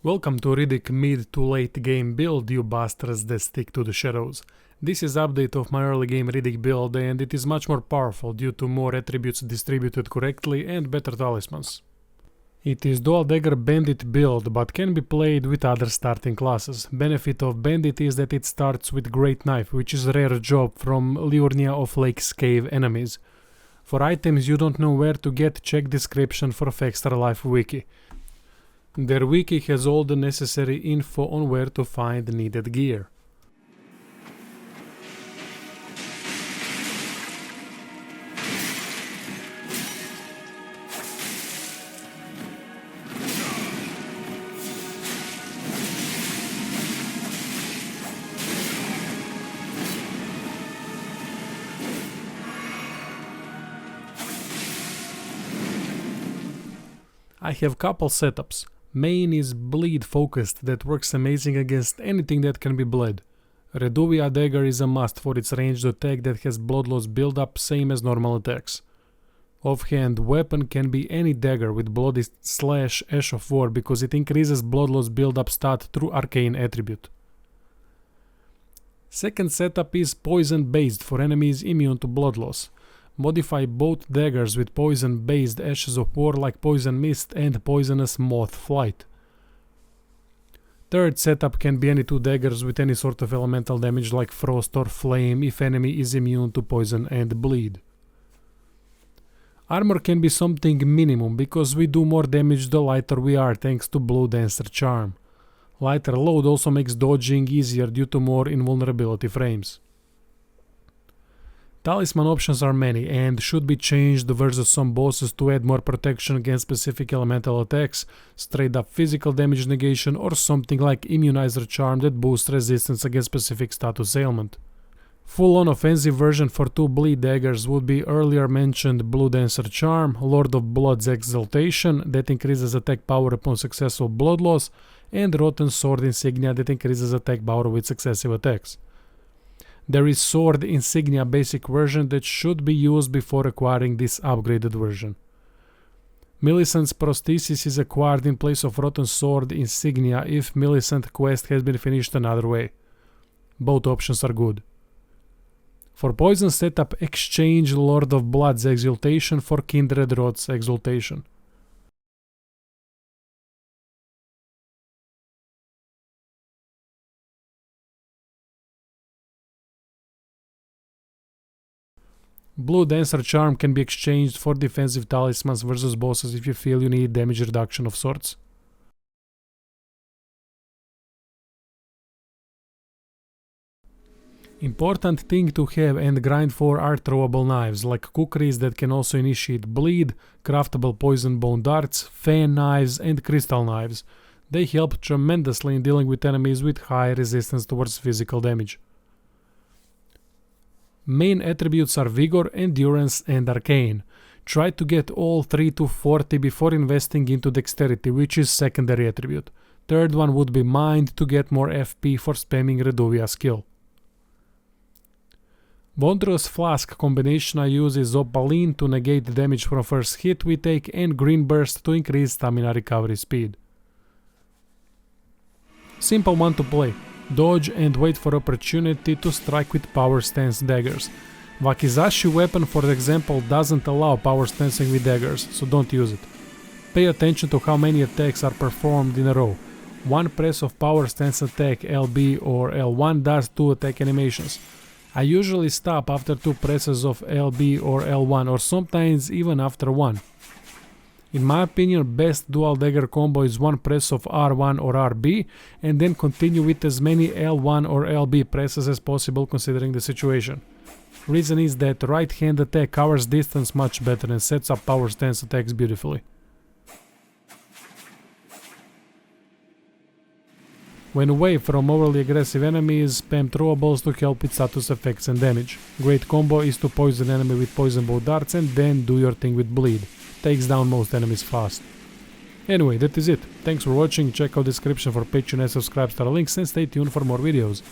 Welcome to RIDDICK mid to late game build, you bastards that stick to the shadows. This is update of my early game RIDDICK build and it is much more powerful due to more attributes distributed correctly and better talismans. It is dual dagger bandit build but can be played with other starting classes. Benefit of bandit is that it starts with great knife, which is a rare job from Liurnia of Lake's cave enemies. For items you don't know where to get, check description for Extra Life wiki. Their wiki has all the necessary info on where to find needed gear. I have couple setups. Main is bleed focused that works amazing against anything that can be bled. Reduvia Dagger is a must for its ranged attack that has blood loss build-up same as normal attacks. Offhand weapon can be any dagger with bloody slash ash of war because it increases blood loss build-up stat through arcane attribute. Second setup is poison based for enemies immune to blood loss. Modify both daggers with poison-based ashes of war like poison mist and poisonous moth flight. Third setup can be any two daggers with any sort of elemental damage like frost or flame if enemy is immune to poison and bleed. Armor can be something minimum because we do more damage the lighter we are thanks to Blue Dancer charm. Lighter load also makes dodging easier due to more invulnerability frames. Talisman options are many and should be changed versus some bosses to add more protection against specific elemental attacks, straight up physical damage negation or something like Immunizer charm that boosts resistance against specific status ailment. Full on offensive version for two bleed daggers would be earlier mentioned Blue Dancer charm, Lord of Blood's exaltation that increases attack power upon successful blood loss, and Rotten Sword insignia that increases attack power with successive attacks. There is Sword Insignia basic version that should be used before acquiring this upgraded version. Millicent's prosthesis is acquired in place of Rotten Sword Insignia if Millicent quest has been finished another way. Both options are good. For poison setup, exchange Lord of Blood's exaltation for Kindred Rod's exaltation. Blue Dancer charm can be exchanged for defensive talismans versus bosses if you feel you need damage reduction of sorts. Important thing to have and grind for are throwable knives like kukris that can also initiate bleed, craftable poison bone darts, fan knives and crystal knives. They help tremendously in dealing with enemies with high resistance towards physical damage. Main attributes are Vigor, Endurance and Arcane. Try to get all 3 to 40 before investing into Dexterity, which is secondary attribute. Third one would be Mind to get more FP for spamming Reduvia skill. Wondrous Flask combination I use is Opaline to negate damage from first hit we take and Green Burst to increase stamina recovery speed. Simple one to play. Dodge and wait for opportunity to strike with power stance daggers. Wakizashi weapon for example doesn't allow power stancing with daggers, so don't use it. Pay attention to how many attacks are performed in a row. One press of power stance attack LB or L1 does 2 attack animations. I usually stop after 2 presses of LB or L1 or sometimes even after 1. In my opinion, best dual dagger combo is one press of R1 or RB and then continue with as many L1 or LB presses as possible considering the situation. Reason is that right hand attack covers distance much better and sets up power stance attacks beautifully. When away from overly aggressive enemies, spam throwables to help with status effects and damage. Great combo is to poison enemy with poison bow darts and then do your thing with bleed. Takes down most enemies fast. Anyway, that is it. Thanks for watching, check out description for Patreon and subscribe star links and stay tuned for more videos.